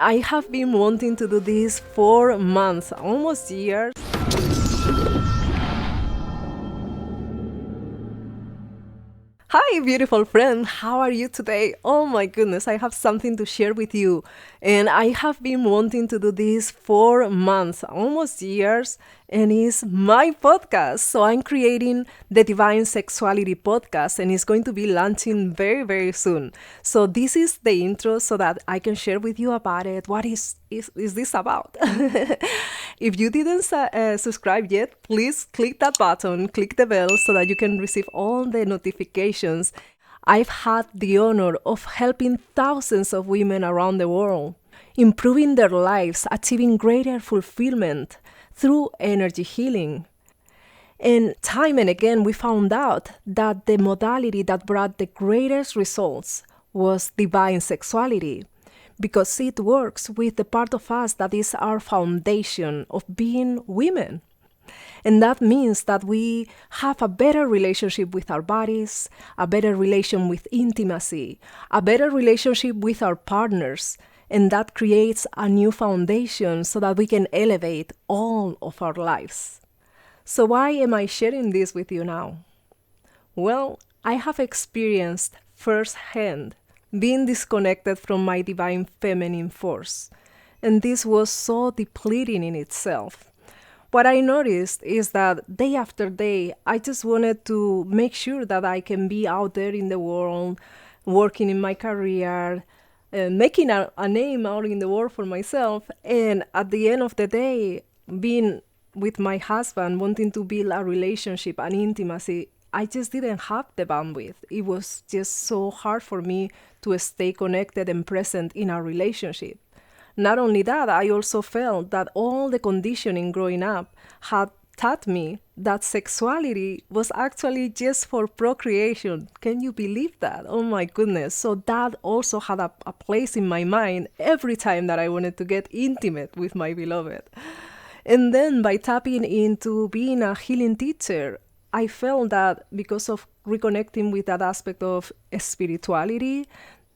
I have been wanting to do this for months, almost years. Hi, beautiful friend. How are you today? Oh my goodness, I have something to share with you. And I have been wanting to do this for months, almost years, and it's my podcast. So I'm creating the Divine Sexuality podcast, and it's going to be launching very, very soon. So this is the intro so that I can share with you about it. What is this about? If you didn't subscribe yet, please click that button, click the bell so that you can receive all the notifications. I've had the honor of helping thousands of women around the world, improving their lives, achieving greater fulfillment through energy healing. And time and again, we found out that the modality that brought the greatest results was divine sexuality because it works with the part of us that is our foundation of being women. And that means that we have a better relationship with our bodies, a better relation with intimacy, a better relationship with our partners. And that creates a new foundation so that we can elevate all of our lives. So, why am I sharing this with you now? Well, I have experienced firsthand being disconnected from my divine feminine force. And this was so depleting in itself. What I noticed is that day after day, I just wanted to make sure that I can be out there in the world, working in my career, making a name out in the world for myself. And at the end of the day, being with my husband, wanting to build a relationship and intimacy, I just didn't have the bandwidth. It was just so hard for me to stay connected and present in our relationship. Not only that, I also felt that all the conditioning growing up had taught me that sexuality was actually just for procreation. Can you believe that? Oh my goodness. So that also had a place in my mind every time that I wanted to get intimate with my beloved. And then by tapping into being a healing teacher, I felt that because of reconnecting with that aspect of spirituality,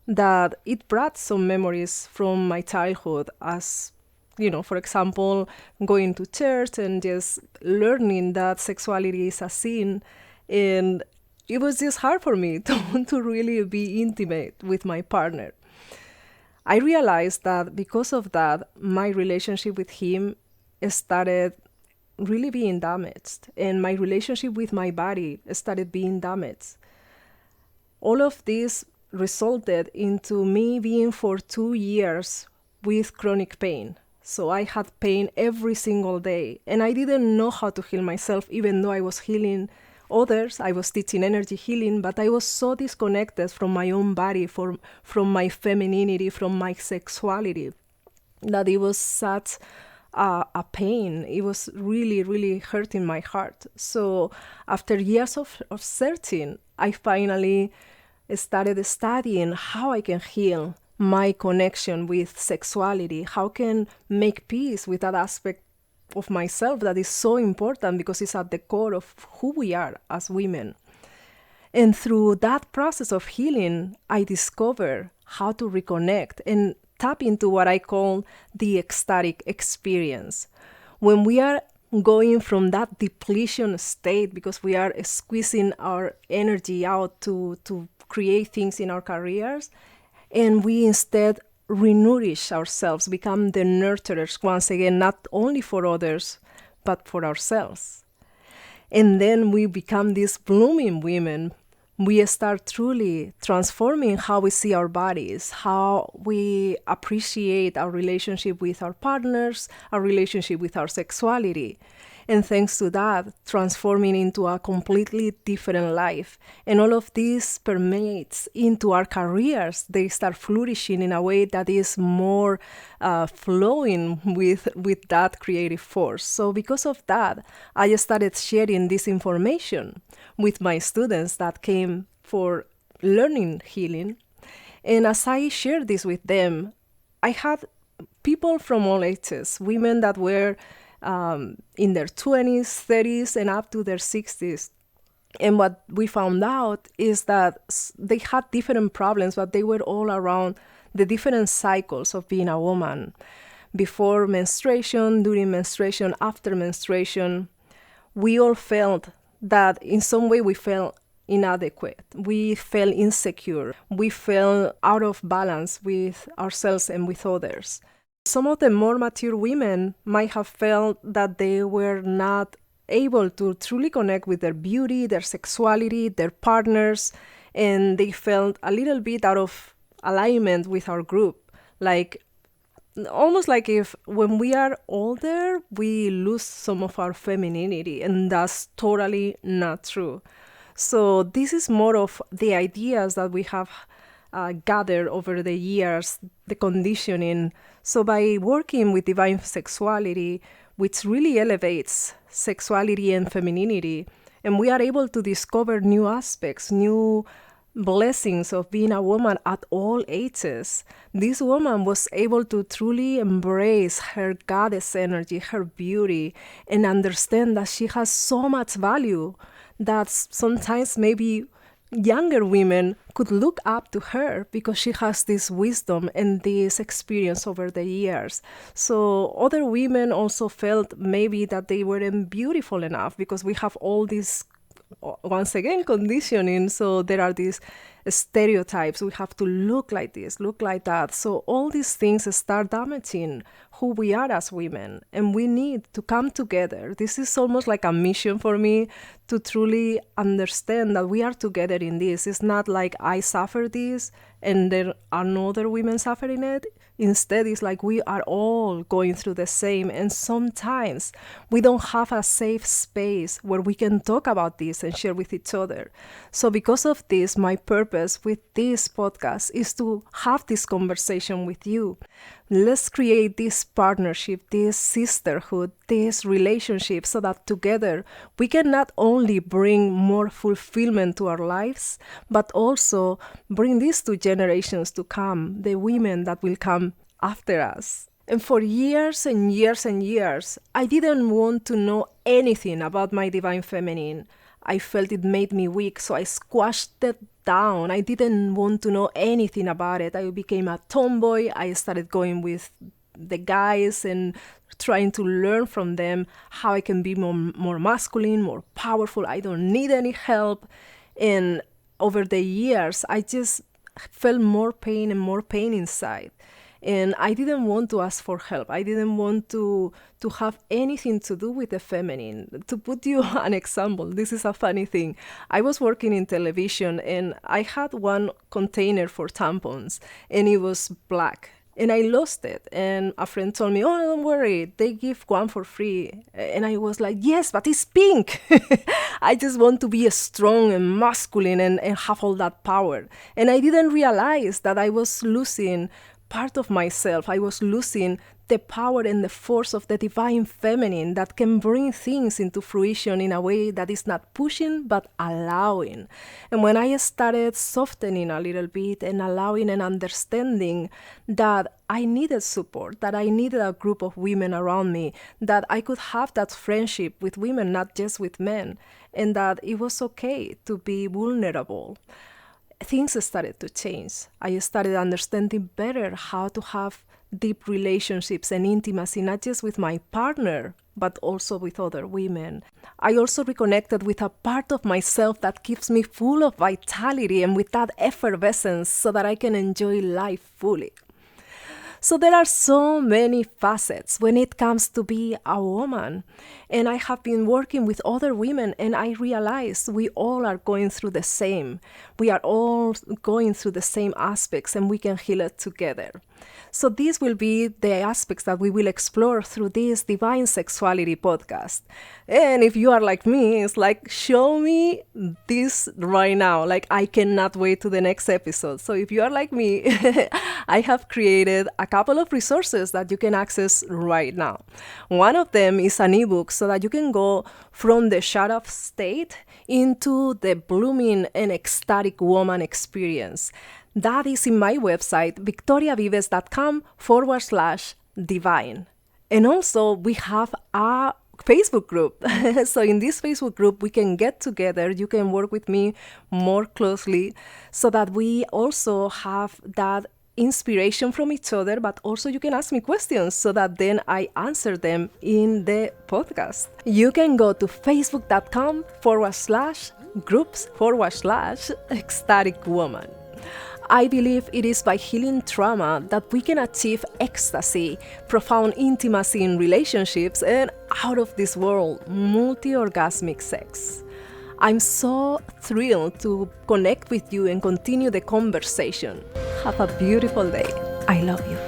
that it brought some memories from my childhood as, for example, going to church and just learning that sexuality is a sin. And it was just hard for me to really be intimate with my partner. I realized that because of that, my relationship with him started really being damaged, and my relationship with my body started being damaged. All of this resulted into me being for 2 years with chronic pain. So I had pain every single day, and I didn't know how to heal myself, even though I was healing others. I was teaching energy healing, but I was so disconnected from my own body, from my femininity, from my sexuality, that it was such a pain. It was really, really hurting my heart. So after years of searching, I finally started studying how I can heal my connection with sexuality, how can make peace with that aspect of myself that is so important because it's at the core of who we are as women. And through that process of healing, I discovered how to reconnect and tap into what I call the ecstatic experience. When we are going from that depletion state because we are squeezing our energy out to create things in our careers, and we instead renourish ourselves, become the nurturers once again, not only for others, but for ourselves. And then we become these blooming women. We start truly transforming how we see our bodies, how we appreciate our relationship with our partners, our relationship with our sexuality. And thanks to that, transforming into a completely different life. And all of this permeates into our careers. They start flourishing in a way that is more flowing with that creative force. So because of that, I started sharing this information with my students that came for learning healing. And as I shared this with them, I had people from all ages, women that were in their 20s, 30s, and up to their 60s. And what we found out is that they had different problems, but they were all around the different cycles of being a woman. Before menstruation, during menstruation, after menstruation, we all felt that in some way we felt inadequate. We felt insecure. We felt out of balance with ourselves and with others. Some of the more mature women might have felt that they were not able to truly connect with their beauty, their sexuality, their partners, and they felt a little bit out of alignment with our group. Like almost like if when we are older, we lose some of our femininity, and that's totally not true. So this is more of the ideas that we have gathered over the years, the conditioning. So by working with divine sexuality, which really elevates sexuality and femininity, and we are able to discover new aspects, new blessings of being a woman at all ages. This woman was able to truly embrace her goddess energy, her beauty, and understand that she has so much value that sometimes maybe younger women could look up to her because she has this wisdom and this experience over the years. So other women also felt maybe that they weren't beautiful enough because we have all this, once again, conditioning. So there are these stereotypes. We have to look like this, look like that. So all these things start damaging who we are as women, and we need to come together. This is almost like a mission for me to truly understand that we are together in this. It's not like I suffer this and there are no other women suffering it. Instead, it's like we are all going through the same, and sometimes we don't have a safe space where we can talk about this and share with each other. So because of this, my purpose with this podcast is to have this conversation with you. Let's create this partnership, this sisterhood, this relationship, so that together we can not only bring more fulfillment to our lives, but also bring this to generations to come, the women that will come after us. And for years and years and years, I didn't want to know anything about my divine feminine. I felt it made me weak, so I squashed it down. I didn't want to know anything about it. I became a tomboy. I started going with the guys and trying to learn from them how I can be more masculine, more powerful. I don't need any help. And over the years, I just felt more pain and more pain inside. And I didn't want to ask for help. I didn't want to have anything to do with the feminine. To put you an example, this is a funny thing. I was working in television and I had one container for tampons and it was black. And I lost it. And a friend told me, oh, don't worry, they give one for free. And I was like, yes, but it's pink. I just want to be strong and masculine and have all that power. And I didn't realize that I was losing part of myself. I was losing the power and the force of the divine feminine that can bring things into fruition in a way that is not pushing but allowing. And when I started softening a little bit and allowing and understanding that I needed support, that I needed a group of women around me, that I could have that friendship with women, not just with men, and that it was okay to be vulnerable, things started to change. I started understanding better how to have deep relationships and intimacy, not just with my partner, but also with other women. I also reconnected with a part of myself that keeps me full of vitality and with that effervescence so that I can enjoy life fully. So there are so many facets when it comes to be a woman. And I have been working with other women and I realized we all are going through the same. We are all going through the same aspects and we can heal it together. So these will be the aspects that we will explore through this Divine Sexuality podcast. And if you are like me, it's like, show me this right now. Like, I cannot wait to the next episode. So if you are like me, I have created a couple of resources that you can access right now. One of them is an ebook so that you can go from the shut-off state into the blooming and ecstatic woman experience. That is in my website, victoriavives.com/divine. And also we have a Facebook group. So in this Facebook group, we can get together. You can work with me more closely so that we also have that inspiration from each other, but also you can ask me questions so that then I answer them in the podcast. You can go to facebook.com/groups/ecstatic woman. I believe it is by healing trauma that we can achieve ecstasy, profound intimacy in relationships, and out of this world, multi-orgasmic sex. I'm so thrilled to connect with you and continue the conversation. Have a beautiful day. I love you.